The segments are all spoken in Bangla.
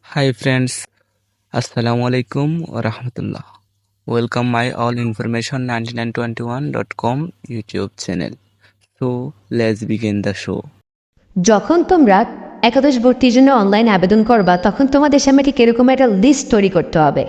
Hi friends, Assalamu alaikum wa rahmatullah. Welcome my all information 9921.com YouTube channel. So let's begin the show. যখন তোমরা একাদশ ভর্তির জন্য অনলাইন আবেদন করবা তখন তোমাদের সামনে ঠিক এরকম একটা লিস্ট তৈরি করতে হবে,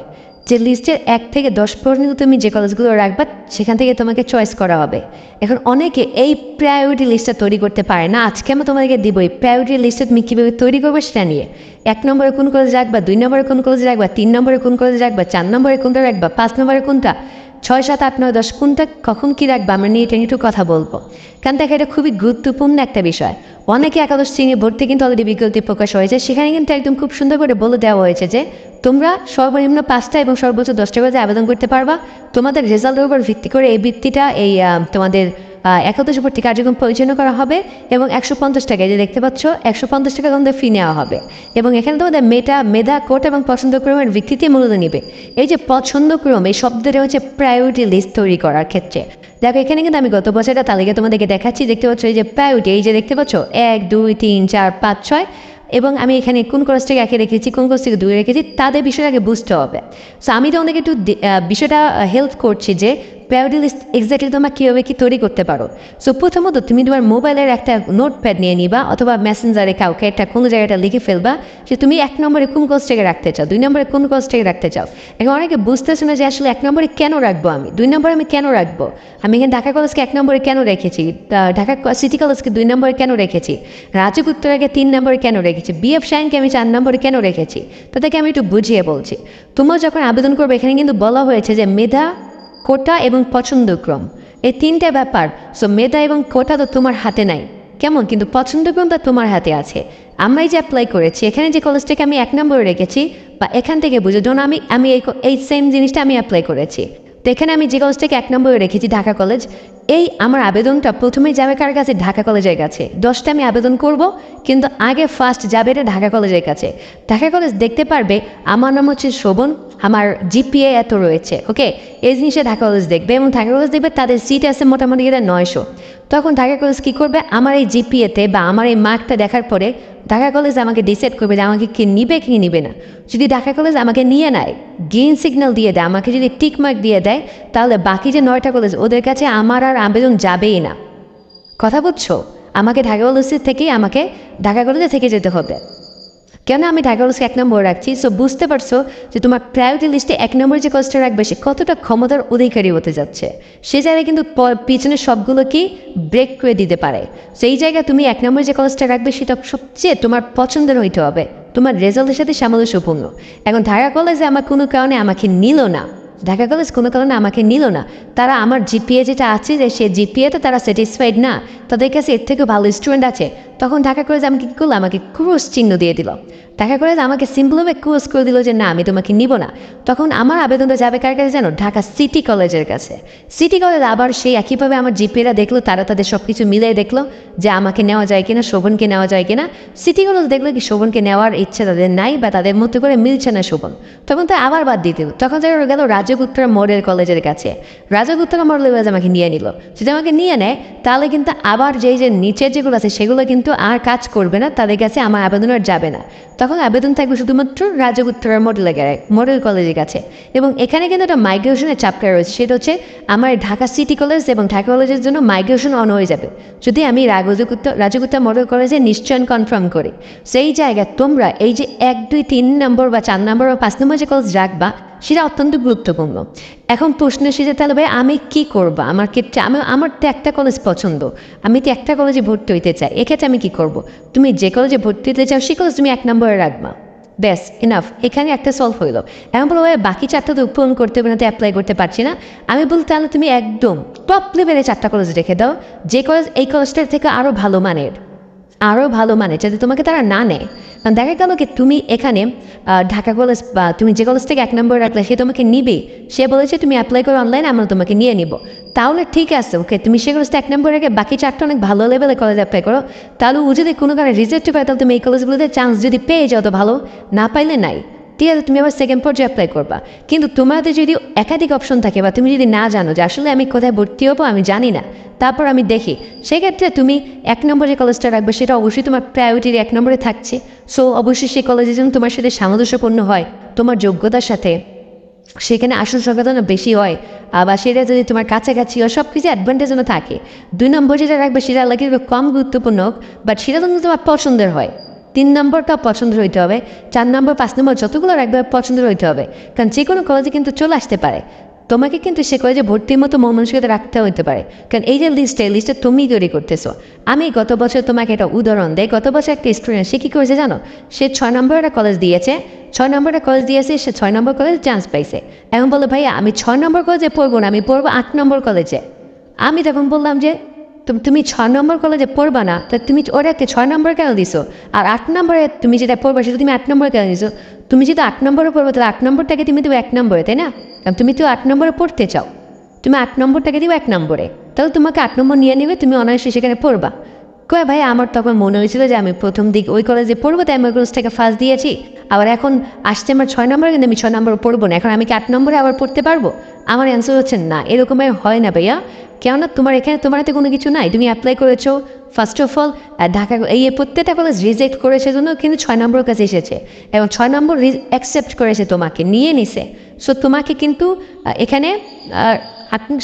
যে লিস্টের 1 থেকে 10 পর্যন্ত তুমি যে কলেজগুলো রাখবা সেখান থেকে তোমাকে চয়েস করা হবে। এখন অনেকে এই প্রায়োরিটি লিস্টটা তৈরি করতে পারে না, আজকে আমি তোমাদেরকে দিব এই প্রায়োরিটি লিস্টটা তুমি কীভাবে তৈরি করবে সেটা নিয়ে। 1 নম্বরে কোন কলেজ রাখবা, 2 নম্বরে কোন কলেজ রাখবা, 3 নম্বরে কোন কলেজ রাখবা, 4 নম্বরে কোনটা রাখবা, 5 নম্বরে কোনটা, 6, 7, 8, 9, 10 কোনটা কখন কী রাখবা আমরা নিয়ে এটা নিয়ে একটু কথা বলবো। কারণ দেখো এটা খুবই গুরুত্বপূর্ণ একটা বিষয়। অনেকে একাদশ শ্রেণী ভর্তি কিন্তু অলরেডি বিজ্ঞপ্তি প্রকাশ হয়েছে, সেখানে কিন্তু একদম খুব সুন্দর করে বলে দেওয়া হয়েছে যে তোমরা সর্বনিম্ন 5টা এবং সর্বোচ্চ 10টা করে আবেদন করতে পারবা। তোমাদের রেজাল্টের উপর ভিত্তি করে এই বৃত্তিটা তোমাদের একাদশ ভর্তি কার্যক্রম পরিচালনা করা হবে এবং 150 টাকা, যে দেখতে পাচ্ছ 150 টাকা তোমাদের ফি নেওয়া হবে এবং এখানে তোমাদের মেধা কোট এবং পছন্দক্রমের ভিত্তিতে মূল্য নিবে। এই যে পছন্দক্রম এই শব্দটা হচ্ছে প্রায়োরিটি লিস্ট তৈরি করার ক্ষেত্রে। দেখো এখানে কিন্তু আমি গত বছরটা তালিকা তোমাদেরকে দেখাচ্ছি, দেখতে পাচ্ছ এই যে প্রায়োরিটি, এই যে দেখতে পাচ্ছ 1, 2, 3, 4, 5, 6 এবং আমি এখানে কোন কোর্স থেকে 1 রেখেছি, কোন কোর্স থেকে 2 রেখেছি, তাদের বিষয়টা আগে বুঝতে হবে। সো আমি তোমাদেরকে একটু বিষয়টা হেল্প করছি যে প্রায়োরিটি লিস্ট এক্স্যাক্টলি তোমরা কীভাবে কি তৈরি করতে পারো। সো প্রথমত তুমি তোমার মোবাইলের একটা নোটপ্যাড নিয়ে নিবা অথবা মেসেঞ্জারে কাউকে একটা কোনো জায়গাটা লিখে ফেলবা যে তুমি 1 নম্বরে কোন কোর্স থেকে রাখতে চাও, 2 নম্বরে কোন কোর্স থেকে রাখতে চাও। এখন অনেকে বুঝতেছে না যে আসলে 1 নম্বরে কেন রাখবো, আমি 2 নম্বরে আমি কেন রাখবো, আমি এখানে ঢাকা কলেজকে 1 নম্বরে কেন রেখেছি, ঢাকা সিটি কলেজকে 2 নম্বরে কেন রেখেছি, রাজুক উত্তরাকে 3 নম্বরে কেন রেখেছি, বিএফ শাইনকে আমি 4 নম্বরে কেন রেখেছি, তাদেরকে আমি একটু বুঝিয়ে বলছি। তোমরা যখন আবেদন করবে এখানে কিন্তু বলা হয়েছে যে মেধা, কোটা এবং পছন্দক্রম এই 3টা ব্যাপার। সো মেধা এবং কোটা তো তোমার হাতে নাই, কেমন, কিন্তু পছন্দক্রমটা তোমার হাতে আছে। আমরাই যে অ্যাপ্লাই করেছি এখানে যে কলেজটাকে আমি 1 নম্বরে রেখেছি বা এখান থেকে বুঝো যখন আমি এই সেম জিনিসটা আমি অ্যাপ্লাই করেছি, তো এখানে আমি যে কলেজটাকে 1 নম্বরে রেখেছি ঢাকা কলেজ, এই আমার আবেদনটা প্রথমেই যাবে কার কাছে, ঢাকা কলেজের কাছে। 10টা আমি আবেদন করব কিন্তু আগে ফার্স্ট যাবে এটা ঢাকা কলেজের কাছে। ঢাকা কলেজ দেখতে পারবে আমার নাম হচ্ছে শোভন, আমার জিপিএ এত রয়েছে, ওকে, এই জিনিসে ঢাকা কলেজ দেখবে এবং ঢাকা কলেজ দেখবে তাদের সিট আছে মোটামুটি 900। তখন ঢাকা কলেজ কী করবে, আমার এই জিপিএতে বা আমার এই মার্কটা দেখার পরে ঢাকা কলেজ আমাকে ডিসাইড করবে যে আমাকে কি নিবে কি নিবে না। যদি ঢাকা কলেজ আমাকে নিয়ে নেয়, গ্রিন সিগন্যাল দিয়ে দেয়, আমাকে যদি টিক মার্ক দিয়ে দেয়, তাহলে বাকি যে 9টা কলেজ ওদের কাছে আমার আর আবেদন যাবেই না। কথা বুঝছো, আমাকে ঢাকা কলেজের থেকেই আমাকে ঢাকা কলেজে থেকে যেতে হবে। কেন আমি ঢাকা কলেজকে 1 নম্বর রাখছি, সো বুঝতে পারছো যে তোমার প্রায়োরিটি লিস্টে 1 নম্বরে যে কলেজটা রাখবে সে কতটা ক্ষমতার অধিকারী হতে যাচ্ছে। সে জায়গায় কিন্তু পিছনে সবগুলো কি ব্রেক করে দিতে পারে। সেই জায়গায় তুমি 1 নম্বরে যে কলেজটা রাখবে সেটা সবচেয়ে তোমার পছন্দের হইতে হবে, তোমার রেজাল্টের সাথে সামঞ্জস্যপূর্ণ। এখন ঢাকা কলেজে আমার কোনো কারণে আমাকে নিল না, ঢাকা কলেজ কোনো কারণে আমাকে নিল না, তারা আমার জিপিএ যেটা আছে যে সে জিপিএতে তারা স্যাটিসফাইড না, তাদের কাছে এর থেকে ভালো স্টুডেন্ট আছে, তখন ঢাকা কলেজ আমাকে কী করলো, আমাকে ক্রস চিহ্ন দিয়ে দিল। ঢাকা কলেজ আমাকে সিম্পলভাবে ক্রস করে দিল যে না আমি তোমাকে নিব না। তখন আমার আবেদনটা যাবে কার কাছে জানো, ঢাকা সিটি কলেজের কাছে। সিটি কলেজ আবার সেই একইভাবে আমার জিপিএরা দেখলো, তারা তাদের সব কিছু মিলিয়ে দেখলো যে আমাকে নেওয়া যায় কিনা, শোভনকে নেওয়া যায় কিনা। সিটি কলেজ দেখলো কি শোভনকে নেওয়ার ইচ্ছা তাদের নাই বা তাদের মতো করে মিলছে না শোভন, তখন তো আবার বাদ দিয়ে দিল। তখন যারা গেল রাজক উত্তরা মডেল কলেজের কাছে, রাজক উত্তরা মডেল কলেজ আমাকে নিয়ে নিল। যদি আমাকে নিয়ে নেয় তাহলে কিন্তু আবার যেই যে নিচের যেগুলো আছে সেগুলো কিন্তু আর কাজ করবে না, তাদের কাছে আমার আবেদন আর যাবে না। তখন আবেদন থাকবে শুধুমাত্র রাজক উত্তরা মডেল কলেজের কাছে। এবং এখানে কিন্তু একটা মাইগ্রেশনের চাপটা রয়েছে, সেটা হচ্ছে আমার ঢাকা সিটি কলেজ এবং ঢাকা কলেজের জন্য মাইগ্রেশন অন হয়ে যাবে যদি আমি রাজক উত্তরা মডেল কলেজে নিশ্চয়ন কনফার্ম করি। সেই জায়গায় তোমরা এই যে 1, 2, 3 নম্বর বা 4 নম্বর বা 5 নম্বর যে কলেজ রাখবা সেটা অত্যন্ত গুরুত্বপূর্ণ। এখন প্রশ্ন এসেছে তাহলে ভাই আমি কি করবো, আমার ক্ষেত্রে আমার তো একটা কলেজ পছন্দ, আমি তো একটা কলেজে ভর্তি হইতে চাই, এক্ষেত্রে আমি কি করব। তুমি যে কলেজে ভর্তি হতে চাও সেই কলেজ তুমি 1 নম্বরে রাখবা, ব্যাস ইনাফ, এখানে একটা সলভ হইল। এখন বলো ভাই বাকি 4টা তো পূরণ করতে হবে না, তো অ্যাপ্লাই করতে পারছি না। আমি বলতে তাহলে তুমি একদম টপ লেভেলে 4টা কলেজ রেখে দাও, যে কলেজ এই কলেজটার থেকে আরও ভালো মানের, যাতে তোমাকে তারা না নেয়। কারণ দেখা গেল কি তুমি এখানে ঢাকা কলেজ বা তুমি যে কলেজ থেকে 1 নম্বর রাখলে সে তোমাকে নিবে, সে বলেছে তুমি অ্যাপ্লাই করো অনলাইনে আমরা তোমাকে নিয়ে নিব, তাহলে ঠিক আছে, ওকে, তুমি সে কলেজটা 1 নম্বর রেখে বাকি 4টা অনেক ভালো লেভেলে কলেজ অ্যাপ্লাই করো। তাহলে ও যদি কোনো কারণে রিজেক্ট পায় তাহলে তুমি এই কলেজগুলোতে চান্স যদি পেয়ে যাও তো ভালো, না পাইলে নাই। ঠিক আছে, তুমি আবার সেকেন্ড পর্যায়ে অ্যাপ্লাই করবা। কিন্তু তোমাদের যদি একাধিক অপশন থাকে বা তুমি যদি না জানো যে আসলে আমি কোথায় ভর্তি হবো আমি জানি না, তারপর আমি দেখি, সেক্ষেত্রে তুমি 1 নম্বরে যে কলেজটা রাখবে সেটা অবশ্যই তোমার প্রায়োরিটির 1 নম্বরে থাকছে। সো অবশ্যই সেই কলেজে যেন তোমার সাথে সামঞ্জস্যপূর্ণ হয়, তোমার যোগ্যতার সাথে, সেখানে আসল সংখ্যা যেন বেশি হয়, আবার সেটা যদি তোমার কাছাকাছি হয়, সব কিছু অ্যাডভান্টেজ যেন থাকে। 2 নম্বর যেটা রাখবে সেটা লাগে একটু কম গুরুত্বপূর্ণ হোক, বাট সেটা যেন তোমার পছন্দের হয়। 3 নম্বরটাও পছন্দের হইতে হবে, 4 নম্বর 5 নম্বর যতগুলো রাখবে পছন্দের হইতে হবে। কারণ যে কোনো কলেজে কিন্তু চলে আসতে পারে, তোমাকে কিন্তু সে কলেজে ভর্তির মতো মন মানসিকতা রাখতে হতে পারে। কারণ এই যে লিস্টটা তুমি তৈরি করতেছো। আমি গত বছর তোমাকে একটা উদাহরণ দেয়, গত বছর একটা স্টুডেন্ট সে কী করেছে জানো, সে 6 নম্বর একটা কলেজ দিয়েছে, 6 নম্বরটা কলেজ দিয়েছে, সে 6 নম্বর কলেজ চান্স পাইছে। এখন বলে ভাইয়া আমি 6 নম্বর কলেজে পড়বো না, আমি পড়বো 8 নম্বর কলেজে। আমি তখন বললাম যে তুমি 6 নম্বর কলেজে পড়বা না, তা তুমি ওটাকে 6 নম্বর কেন দিছো? আর 8 নম্বরে তুমি যেটা পড়বা সেটা তুমি 8 নম্বর কেন দিছো? তুমি যদি 8 নম্বরে পড়বো তাহলে 8 নম্বরটাকে তুমি দেবো 1 নম্বরে, তাই না? কারণ তুমি তো 8 নম্বরে পড়তে চাও, তুমি 8 নম্বরটাকে দিবে 1 নম্বরে, তাহলে তোমাকে 8 নম্বর নিয়ে নেবে, তুমি অনায়াসে সেখানে পড়বা। কয় ভাই আমার তখন মনে হয়েছিল যে আমি প্রথম দিক ওই কলেজে পড়বো, তাই আমি ওই কলেজ থেকে ফার্স্ট দিয়েছি, আবার এখন আসছে আমার 6 নম্বরে, কিন্তু আমি 6 নম্বরে পড়বো না, এখন আমি কি 8 নম্বরে আবার পড়তে পারবো? আমার অ্যান্সার হচ্ছে না, এরকম আর হয় না ভাইয়া। কেননা তোমার এখানে তোমার হাতে কোনো কিছু নাই, তুমি অ্যাপ্লাই করেছো, ফার্স্ট অফ অল ঢাকা এই প্রত্যেকটা কলেজ রিজেক্ট করেছে জন্য কিন্তু 6 নম্বর কাছে এসেছে, এবং 6 নম্বর অ্যাকসেপ্ট করেছে, তোমাকে নিয়ে নিছে। সো তোমাকে কিন্তু এখানে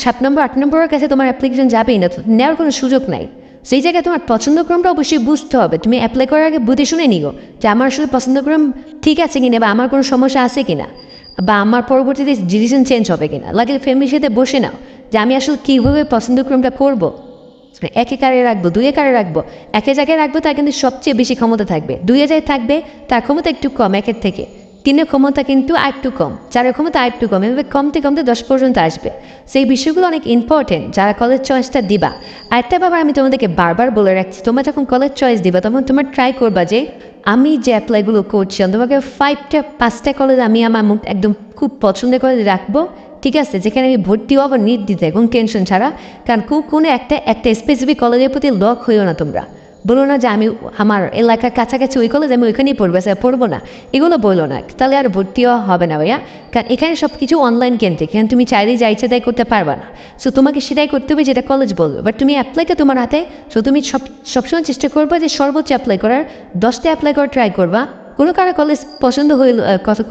7 নম্বর 8 নম্বরের কাছে তোমার অ্যাপ্লিকেশন যাবেই না, নেওয়ার কোনো সুযোগ নাই। সেই জায়গায় তোমার পছন্দক্রমটা অবশ্যই বুঝতে হবে, তুমি অ্যাপ্লাই করার আগে বুঝে শুনে নিও যে আমার আসলে পছন্দক্রম ঠিক আছে কিনা, বা আমার কোনো সমস্যা আছে কিনা, বা আমার পরবর্তীতে ডিসিশন চেঞ্জ হবে কিনা। লাগলে ফ্যামিলির সাথে বসে নাও যে আমি আসলে কীভাবে পছন্দক্রমটা করবো, একে কারে রাখবো, 2-এ কারে রাখবো। একে জায়গায় রাখবো তার কিন্তু সবচেয়ে বেশি ক্ষমতা থাকবে, 2-এ জায়গায় থাকবে তার ক্ষমতা একটু কম 1-এর থেকে, 3-এর ক্ষমতা কিন্তু আর একটু কম, 4-এর ক্ষমতা আর একটু কম, এভাবে কমতে কমতে 10 পর্যন্ত আসবে। সেই বিষয়গুলো অনেক ইম্পর্টেন্ট যারা কলেজ চয়েসটা দিবা। আরেকটা ব্যাপার আমি তোমাদেরকে বারবার বলে রাখছি, তোমরা যখন কলেজ চয়েস দিবা তখন তোমরা ট্রাই করবা যে আমি যে অ্যাপ্লাইগুলো করছি তোমাকে 5টা কলেজ আমি আমার একদম খুব পছন্দের কলেজ রাখবো, ঠিক আছে, যেখানে আমি ভর্তি হবো নির্দ্বিধায় এবং টেনশন ছাড়া। কারণ কোনো একটা স্পেসিফিক কলেজের প্রতি লক হইও না তোমরা, বলো না যে আমি আমার এলাকার কাছাকাছি ওই কলেজ আমি ওইখানেই পড়বো, স্যার পড়বো না, এগুলো বলো না, তাহলে আর ভর্তিও হবে না ভাইয়া। কারণ এখানে সব কিছু অনলাইন কেন্দ্রিক, এখানে তুমি চাইলেই যা ইচ্ছা তাই করতে পারবা না। সো তোমাকে সেটাই করতে হবে যেটা কলেজ বলবে, বাট তুমি অ্যাপ্লাইটা তোমার হাতে। সো তুমি সবসময় চেষ্টা করবা যে সর্বোচ্চ অ্যাপ্লাই করার, 10টা অ্যাপ্লাই করার ট্রাই করবা। কোনো কারো কলেজ পছন্দ হইল,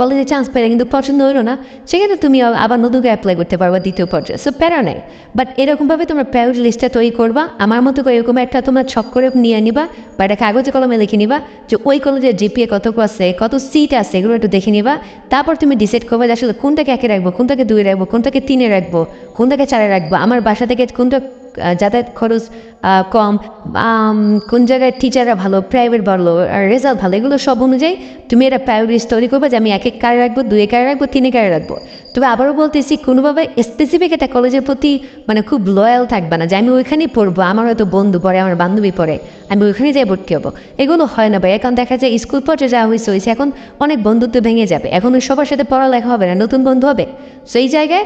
কলেজে চান্স পাইলে কিন্তু পছন্দ হইলো না, সেক্ষেত্রে তুমি আবার নতুন করে অ্যাপ্লাই করতে পারবা 2য় পর্যায়ে। সো প্যারা নেই, বাট এরকমভাবে তোমরা প্রায়োরিটি লিস্টটা তৈরি করবা, আমার মতো করে এরকম একটা তোমরা ছক করে নিয়ে নিবা, বা একটা কাগজে কলমে লিখে নিবা যে ওই কলেজের জিপিএ কত আছে, কত সিট আছে, এগুলো একটু দেখে নিবা। তারপর তুমি ডিসাইড করবে যে আসলে কোনটাকে 1-এ রাখবো, কোনটাকে 2-এ রাখবো, কোনটাকে 3-এ রাখবো, কোনটাকে 4-এ রাখবো, আমার বাসা থেকে কোনটা যাতায়াত খরচ কম, কোন জায়গায় টিচাররা ভালো, প্রাইভেট ভালো, আর রেজাল্ট ভালো, এগুলো সব অনুযায়ী তুমি একটা প্রায়োরিটি তৈরি করবে যে আমি 1-এ কারে রাখবো, 2-এ কারে রাখবো, 3-এ কারে রাখবো। তবে আবারও বলতেছি, কোনোভাবে স্পেসিফিক একটা কলেজের প্রতি মানে খুব লয়াল থাকবে না যে আমি ওইখানেই পড়বো, আমার হয়তো বন্ধু পড়ে, আমার বান্ধবী পড়ে, আমি ওইখানেই যাই ভর্তি হবো, এগুলো হয় না ভাই। এখন দেখা যায় স্কুল পর্যায়ে যা হয়েছে এখন অনেক বন্ধুত্ব ভেঙে যাবে, এখন ওই সবার সাথে পড়ালেখা হবে না, নতুন বন্ধু হবে। সেই জায়গায়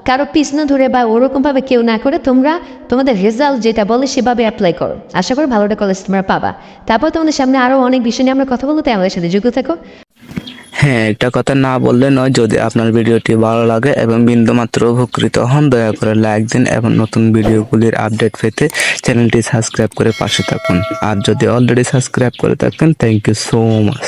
কারো পিছনে ধরে বা ওরকমভাবে কেউ না করে তোমরা তোমাদের রেজাল্ট যেটা বলে সেভাবে অ্যাপ্লাই করো, আশা করি ভালো একটা কলেজ তোমরা পাবা। তারপর তোমাদের সামনে আরও অনেক বিষয় নিয়ে আমরা কথা বলবো, তাই আমাদের সাথে যুক্ত থাকো। হ্যাঁ, একটা কথা না বললে নয়, যদি আপনার ভিডিওটি ভালো লাগে এবং বিন্দুমাত্র উপকৃত হন দয়া করে লাইক দিন, এবং নতুন ভিডিওগুলির আপডেট পেতে চ্যানেলটি সাবস্ক্রাইব করে পাশে থাকুন। আর যদি অলরেডি সাবস্ক্রাইব করে থাকেন, থ্যাংক ইউ সো মাচ।